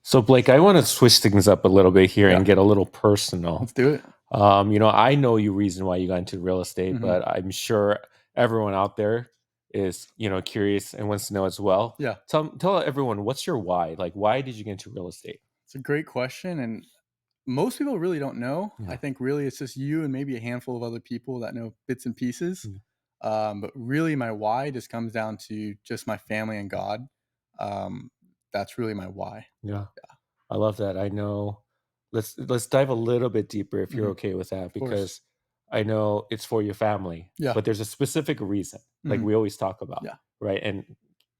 So Blake, I want to switch things up a little bit here Yeah, and get a little personal. let's do it. I know you reason why you got into real estate, Hmm. but I'm sure everyone out there is, curious and wants to know as well. Yeah, Tell everyone what's your why? Like, why did you get into real estate? it's a great question, and most people really don't know. I Yeah. think really it's just you and maybe a handful of other people that know bits and pieces. Mm. But really, my why just comes down to just my family and God. Um, that's really my why. Yeah. I love that. I know. Let's dive a little bit deeper if you're Hmm. okay with that, Of course. because I know it's for your family, Yeah. but there's a specific reason, like Hmm. we always talk about, Yeah. right? And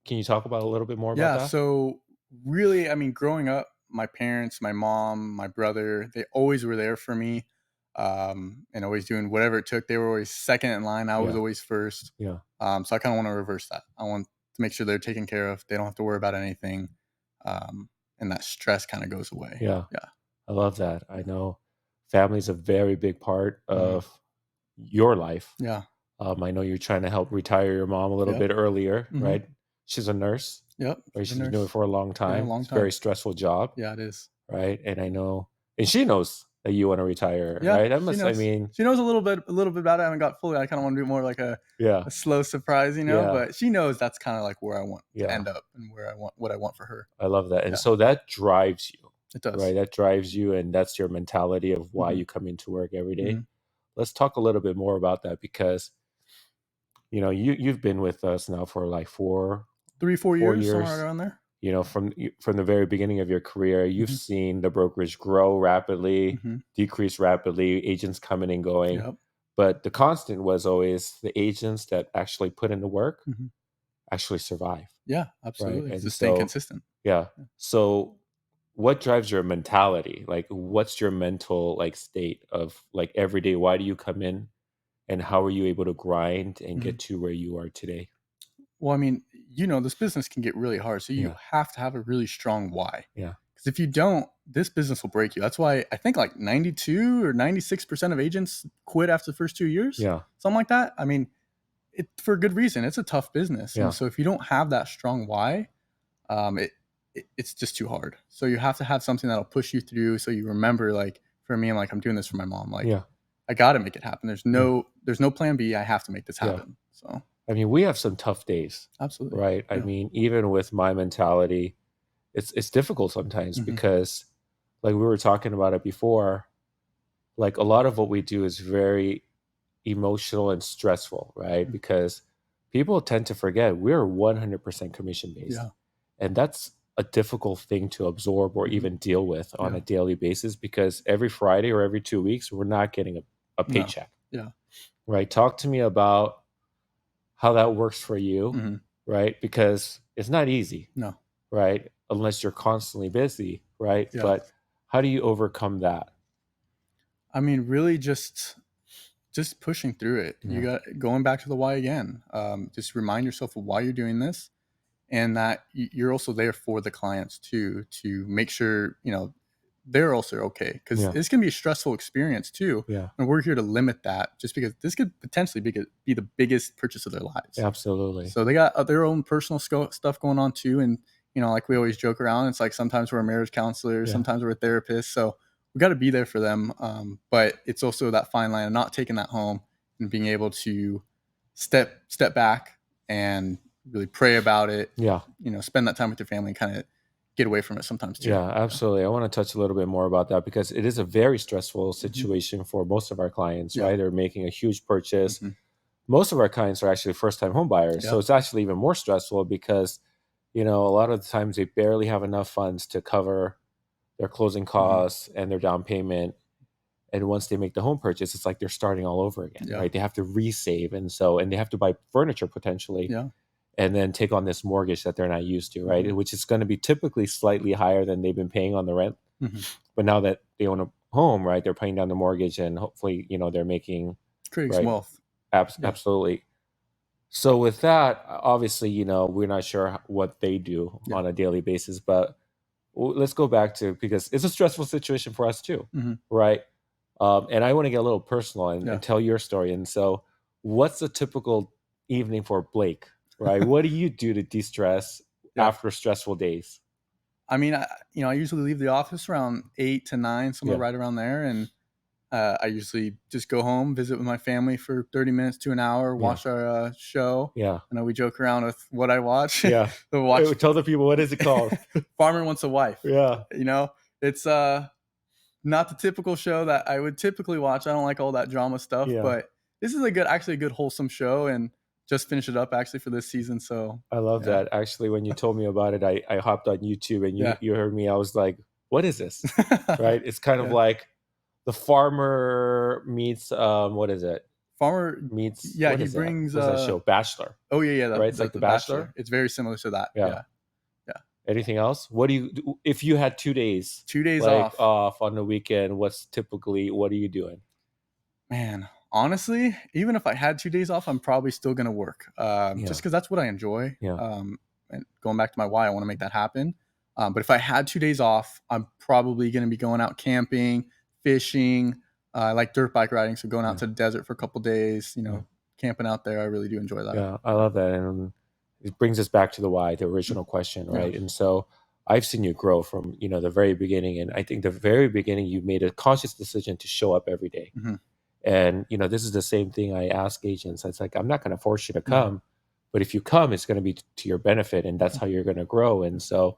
can you talk about a little bit more about Yeah. that? So really, I mean, growing up, my parents, my mom, my brother, they always were there for me, and always doing whatever it took. They were always second in line. I was Yeah. always first. Yeah. So I kind of want to reverse that. I want to make sure they're taken care of. They don't have to worry about anything, um, and that stress kind of goes away. Yeah. Yeah. I love that. I know family's a very big part Hmm. of your life. Yeah. I know you're trying to help retire your mom a little Yep. bit earlier, Hmm. right? She's a nurse, Yep. right? She's a She's been doing it nurse. for a long Yeah, a time. long It's a very time. stressful job, Yeah, it is. right? And I know, and she knows that you want to retire, Yeah, right? That she must, I knows. mean, She knows a little bit about it. I haven't got fully. I kind of want to do more like yeah, a slow surprise, yeah, but she knows that's kind of like where I want to yeah. end up and where I want what I want for her. I love that. And Yeah, so that drives you, it does. right? That drives you, and that's your mentality of why Hmm. you come into work every day. Hmm. Let's talk a little bit more about that, because you've been with us now for like four 3, 4 four years, somewhere years. around there. From the very beginning of your career, you've Hmm. seen the brokerage grow rapidly, Hmm. decrease rapidly, agents coming and going, Yep. but the constant was always the agents that actually put in the work Hmm. actually survive, Yeah, right? absolutely. And Just staying so, consistent. yeah. Yeah. So what drives your mentality? Like, what's your mental like state of like every day? Why do you come in, and how are you able to grind and Mhm. get to where you are today? Well, I mean, this business can get really hard, so you Yeah. have to have a really strong why. Yeah. Because if you don't, this business will break you. That's why I think like 92 or 96% of agents quit after the first 2 years, Yeah. something like that. I mean, it for a good reason. It's a tough business, and Yeah. so if you don't have that strong why, it's just too hard. So you have to have something that'll push you through. So you remember, like for me, I'm doing this for my mom. Like Yeah. I got to make it happen. Yeah. There's no plan B. I have to make this Yeah. happen. So I mean, we have some tough days, absolutely, right? I yeah. mean, even with my mentality, it's difficult sometimes, Hmm. because like we were talking about it before, like a lot of what we do is very emotional and stressful, right? Because people tend to forget we're 100% commission based. Yeah. And that's a difficult thing to absorb or Hmm. even deal with on Yeah. a daily basis, because every Friday or every 2 weeks, we're not getting a No. paycheck, Yeah. right? Talk to me about how that works for you, Hmm. right? Because it's not easy, No. right? Unless you're constantly busy, right? Yeah. But how do you overcome that? I mean, really just pushing through it. You Yeah. got going back to the why again. Just remind yourself of why you're doing this, and that you're also there for the clients too, to make sure they're also okay, because Yeah. it's gonna be a stressful experience too, Yeah. and we're here to limit that. Just because this could potentially be the biggest purchase of their lives. Absolutely. So they got their own personal stuff going on too, and like we always joke around, it's like sometimes we're a marriage counselor, Yeah. sometimes we're a therapist. So we got to be there for them, but it's also that fine line of not taking that home and being able to step back and really pray about it. Yeah. Spend that time with your family and kind of get away from it sometimes too. Yeah, absolutely. I want to touch a little bit more about that, because it is a very stressful Hmm. situation for most of our clients, Yeah. right? They're making a huge purchase. Hmm. Most of our clients are actually first time home buyers. So Yeah. it's actually even more stressful, because, a lot of the times they barely have enough funds to cover their closing Hmm. costs and their down payment. And once they make the home purchase, it's like they're starting all over again, Yeah. right? They have to resave. And they have to buy furniture potentially, Yeah. and then take on this mortgage that they're not used to, right? Hmm. Which is going to be typically slightly higher than they've been paying on the rent. Hmm. But now that they own a home, right, they're paying down the mortgage, and hopefully, they're making, Creating some right, wealth. Yeah. absolutely. So with that, obviously, we're not sure what they do Yeah. on a daily basis, but let's go back to, because it's a stressful situation for us too, Hmm. right? And I want to get a little personal and Yeah. tell your story. And so, what's a typical evening for Blake, right? What do you do to de-stress Yeah. after stressful days? I mean, I usually leave the office around 8 to 9, somewhere Yeah. right around there, and I usually just go home, visit with my family for 30 minutes to an hour, Yeah. watch our show. Yeah. I know we joke around with what I watch. Yeah. The watch Tell the people, what is it called? Farmer Wants a Wife. Yeah. You know, it's not the typical show that I would typically watch. I don't like all that drama stuff, Yeah. but this is actually a good wholesome show, and just finished it up actually for this season. So I love yeah, that. Actually, when you told me about it, I hopped on YouTube and yeah, you heard me. I was like, what is this? Right? It's kind of yeah. like the farmer meets what is it? Farmer, Meets yeah, what he is that? brings What's that show? Bachelor. oh yeah, Right? It's like The the Bachelor. Bachelor. It's very similar to that. Yeah. Yeah, yeah. Anything else? What do you do if you had 2 days 2 days like off. off on the weekend? What are you doing? Man, honestly, even if I had 2 days off, I'm probably still gonna work. Yeah. Just because that's what I enjoy. Yeah. And going back to my why, I want to make that happen. But if I had 2 days off, I'm probably gonna be going out camping, fishing. I like dirt bike riding, so going out Yeah. to the desert for a couple days. Yeah. Camping out there, I really do enjoy that. Yeah, I love that. And it brings us back to the why, the original question, Yeah. right? And so I've seen you grow from, the very beginning. And I think the very beginning, you made a conscious decision to show up every day. Mhm. And, this is the same thing I ask agents. It's like, I'm not going to force you to Mhm. come, but if you come, it's going to be to your benefit. And that's how you're going to grow. And so,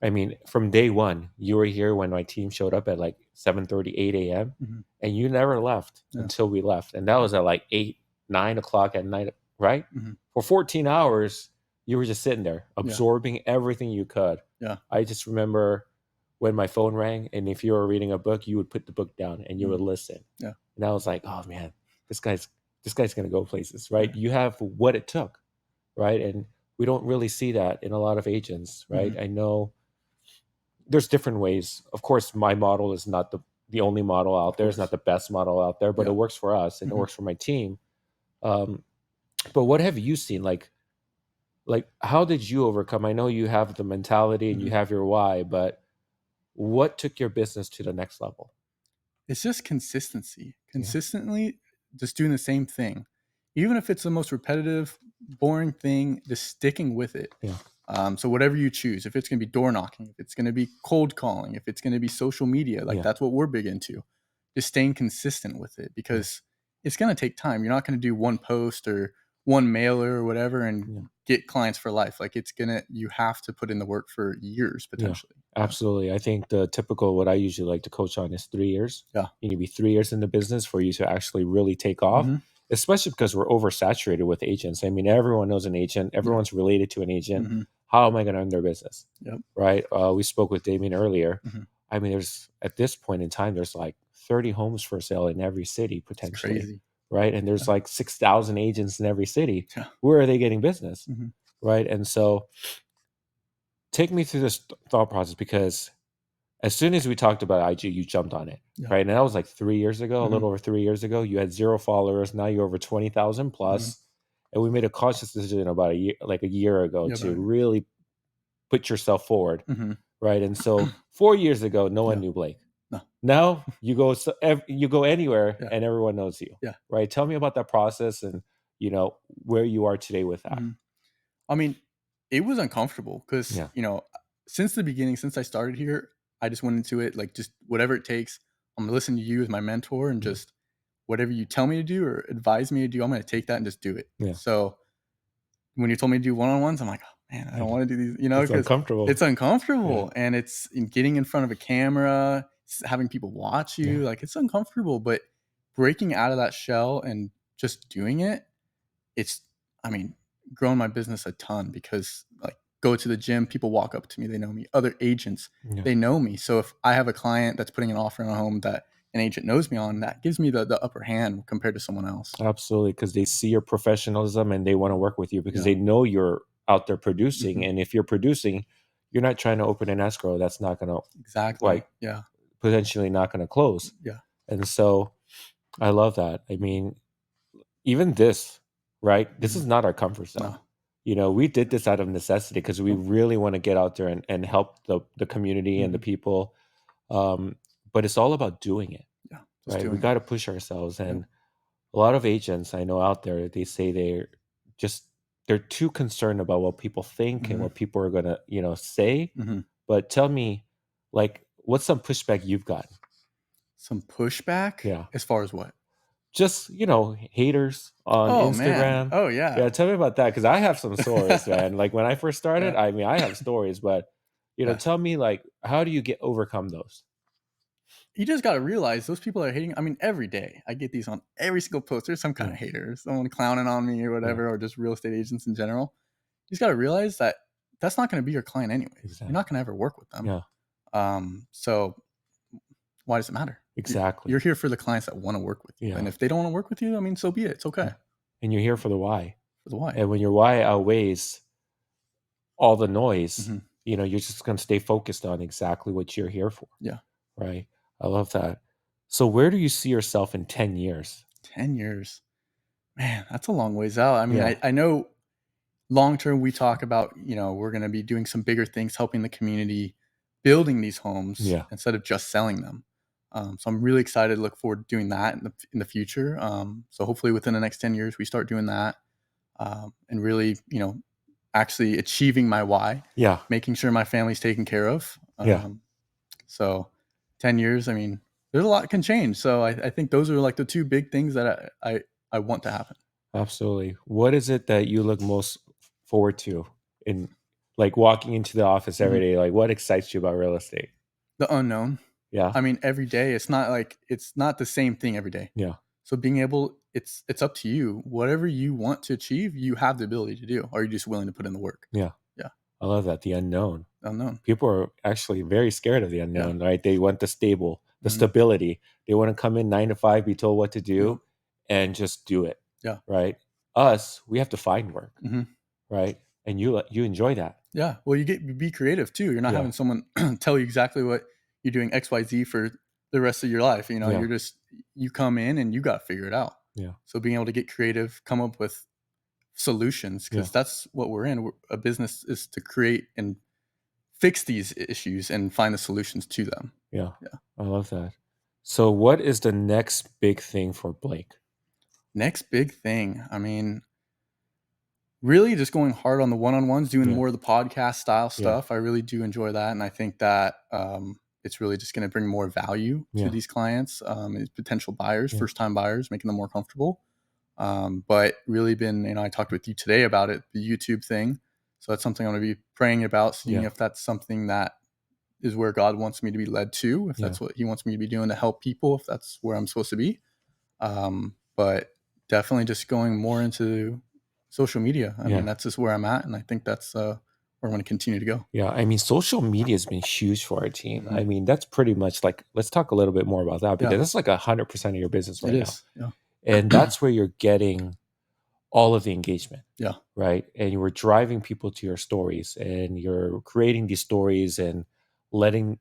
I mean, from day one, you were here when my team showed up at like 7:30, 8 a.m. Mhm. And you never left Yeah. until we left. And that was at like 8, 9 o'clock at night, right? Mhm. For 14 hours, you were just sitting there absorbing everything you could. Yeah. I just remember when my phone rang, and if you were reading a book, you would put the book down and you would listen. Yeah. And I was like, oh man, this guy's gonna go places, right? You have what it took, right? And we don't really see that in a lot of agents, right? Mhm. I know there's different ways. Of course, my model is not the only model out there. It's not the best model out there, but Yeah. it works for us and it Mhm. works for my team. But what have you seen? Like how did you overcome? I know you have the mentality and you Mhm. have your why, but what took your business to the next level? It's just consistency. Consistently just doing the same thing. Even if it's the most repetitive, boring thing, just sticking with it. Yeah. So whatever you choose, if it's going to be door knocking, if it's going to be cold calling, if it's going to be social media, like Yeah. that's what we're big into. Just staying consistent with it because it's going to take time. You're not going to do one post or one mailer or whatever and get clients for life. Like you have to put in the work for years potentially. Absolutely. I think the typical, what I usually like to coach on is 3 years. Yeah. You need to be 3 years in the business for you to actually really take off, Mhm. especially because we're oversaturated with agents. I mean, everyone knows an agent, everyone's related to an agent. Mhm. How am I going to earn their business? Yep. Right. We spoke with Damien earlier. Mhm. I mean, at this point in time, there's like 30 homes for sale in every city It's potentially. crazy. Right. And there's like 6,000 agents in every city. Yeah. Where are they getting business? Mhm. Right. And so take me through this thought process, because as soon as we talked about IG, you jumped on it, Yeah. right? And that was like 3 years ago, a Mhm. little over 3 years ago. You had 0 followers. Now you're over 20,000 plus. And we made a conscious decision about a year ago Yeah, to right. really put yourself forward, Mhm. right? And so 4 years ago, no one Yeah. knew Blake. No. Now you go anywhere Yeah. and everyone knows you, Yeah. right? Tell me about that process and where you are today with that. Mhm. I mean, it was uncomfortable because, Yeah. since the beginning, since I started here, I just went into it like just whatever it takes. I'm gonna listen to you as my mentor and Mhm. just whatever you tell me to do or advise me to do, I'm gonna take that and just do it. Yeah. So when you told me to do one-on-ones, I'm like, oh man, I don't want to do these, It's because uncomfortable. it's uncomfortable and it's in getting in front of a camera, having people watch you, Yeah. like it's uncomfortable, but breaking out of that shell and just doing it, it's, I mean, grown my business a ton because like go to the gym, people walk up to me, they know me. Other agents, Yeah. they know me. So if I have a client that's putting an offer on a home that an agent knows me on, that gives me the upper hand compared to someone else. Absolutely, because they see your professionalism and they want to work with you because Yeah. they know you're out there producing. Mhm. And if you're producing, you're not trying to open an escrow that's not going to, Exactly. like, Yeah. potentially not going to close. Yeah. And so I love that. I mean, even this, right? This Mhm. is not our comfort zone. No. We did this out of necessity because we really want to get out there and help the community and the Mhm. people. But it's all about doing it, Yeah. Just right? We doing got it. to push ourselves. And a lot of agents I know out there, they say just they're too concerned about what people think and Mhm. what people are gonna, say, Mhm. but tell me, like, what's some pushback you've gotten? Some pushback Yeah. as far as what? Just, haters on Oh man. Instagram. Oh Yeah, yeah. tell me about that because I have some stories, man. Like when I first started, Yeah. I mean, I have stories, but Yeah. tell me like how do you get overcome those? You just got to realize those people are hating. I mean, every day I get these on every single post. There's some kind Yeah, of hater, someone clowning on me or yeah, whatever, or just real estate agents in general. You just got to realize that that's not going to be your client anyways. You're exactly. not going to ever work with them. Yeah, So why does it matter? exactly. You're here for the clients that want to work with you, and Yeah, if they don't want to work with you, I mean, so be it. It's okay. yeah. And you're here for the why. For the why. And when your why outweighs all the noise, Hmm. you're just going to stay focused on exactly what you're here for, Yeah. right? I love that. So where do you see yourself in 10 years? 10 years, man, that's a long ways out. I mean, Yeah, I know long term we talk about, we're going to be doing some bigger things, helping the community, building these homes yeah, instead of just selling them. So I'm really excited to look forward to doing that in the future. So hopefully within the next 10 years we start doing that, and really, actually achieving my why, yeah, making sure my family's taken care of. yeah. So 10 years, I mean, there's a lot can change. So I think those are like the two big things that I want to happen. Absolutely. What is it that you look most forward to in like walking into the office every Mhm. day? Like what excites you about real estate? The unknown. Yeah. I mean, every day it's not the same thing every day. Yeah. So being able, it's up to you. Whatever you want to achieve, you have the ability to do. Are you just willing to put in the work? Yeah. Yeah. I love that. The unknown. Unknown. People are actually very scared of the Yeah. unknown, right? They want the Mhm. stability. They want to come in 9 to 5, be told what to Yeah. do, and just do it. Yeah. Right. Us, we have to find work. Mhm. Right. And you enjoy that. Yeah. Well, you be creative too. You're not Yeah. having someone tell you exactly what you're doing XYZ for the rest of your life. Yeah. You come in and you got to figure it out. Yeah. So being able to get creative, come up with solutions, Yeah. because that's what we're in. A business is to create and fix these issues and find the solutions to them. Yeah. Yeah. I love that. So what is the next big thing for Blake? Next big thing. I mean, really just going hard on the one-on-ones, doing Yeah. more of the podcast style Yeah. stuff. I really do enjoy that. And I think that it's really just going to bring more value to Yeah. these clients, and potential buyers, Yeah. first-time buyers, making them more comfortable. But really been, I talked with you today about it, the YouTube thing. So that's something I'm going to be praying about, seeing Yeah. if that's something that is where God wants me to be led to, if Yeah. that's what he wants me to be doing to help people, if that's where I'm supposed to be. But definitely just going more into social media. I mean, Yeah. that's just where I'm at. And I think that's where I'm going to continue to go. Yeah. I mean, social media has been huge for our team. Mhm. I mean, that's pretty much like, let's talk a little bit more about that because Yeah, that's like 100% of your business it right now. is. Yeah. And that's where you're getting all of the engagement. Yeah. Right. And you were driving people to your stories and you're creating these stories and letting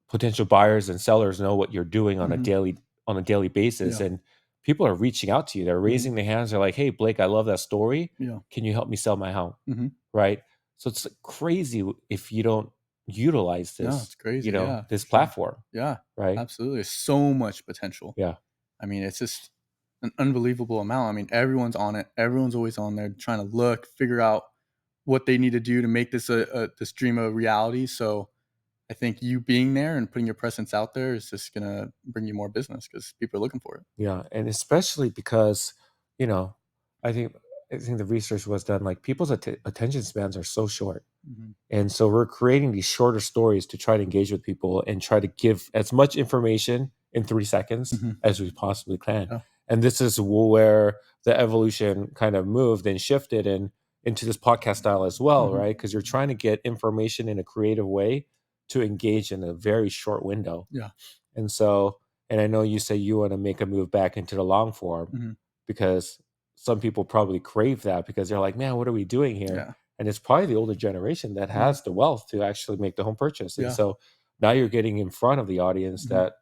potential buyers and sellers know what you're doing on a Mhm. daily basis. Yeah. And people are reaching out to you. They're Mhm. raising their hands. They're like, hey, Blake, I love that story. Yeah. Can you help me sell my home? Mhm. Right. So it's crazy if you don't utilize No, this, it's crazy. Yeah. this for sure. platform. Yeah. Right. Absolutely. There's so much potential. Yeah. I mean, it's just an unbelievable amount. I mean, everyone's on it. Everyone's always on there trying to look, figure out what they need to do to make this this dream a reality. So I think you being there and putting your presence out there is just gonna bring you more business because people are looking for it. Yeah. And especially because, you know, I think, I think the research was done like people's attention spans are so short. Mhm. And so we're creating these shorter stories to try to engage with people and try to give as much information in 3 seconds Mhm. as we possibly can. Yeah. And this is where the evolution kind of moved and shifted and into this podcast style as well, Mhm. right? Because you're trying to get information in a creative way to engage in a very short window. Yeah. And so, and I know you say you want to make a move back into the long form Mhm. because some people probably crave that because they're like, man, what are we doing here? Yeah. And it's probably the older generation that Mhm. has the wealth to actually make the home purchase. And Yeah. so now you're getting in front of the audience Mhm. that,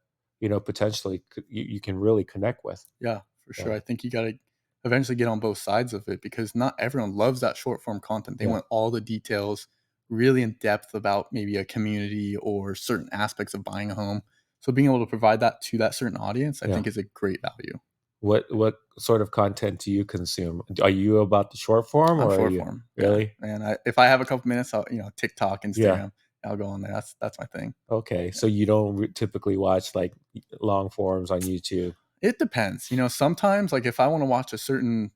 potentially you can really connect with. Yeah, for sure. Yeah. I think you gotta eventually get on both sides of it because not everyone loves that short form content. They Yeah. want all the details, really in depth about maybe a community or certain aspects of buying a home. So being able to provide that to that certain audience, I Yeah. think is a great value. What sort of content do you consume? Are you about the short form I'm or are short you form. Yeah. really? And if I have a couple minutes, I'll, TikTok, Yeah. Instagram. I'll go on there. That's my thing. Okay, so you don't typically watch like long forms on YouTube. It depends. Sometimes like if I want to watch a certain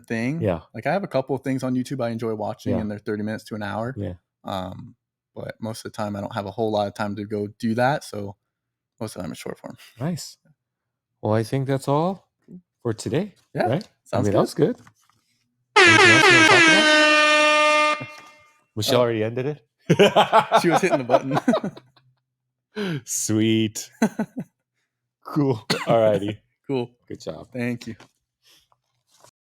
thing, Yeah. like I have a couple of things on YouTube I enjoy watching, Yeah. and they're 30 minutes to an hour. Yeah. But most of the time I don't have a whole lot of time to go do that, so most of the time it's short form. Nice. Well, I think that's all for today. Yeah, Right? sounds that good. was good. Anything else you want to talk about? Michelle already ended it. She was hitting the button. Sweet. Cool. Alrighty. Cool. Good job. Thank you.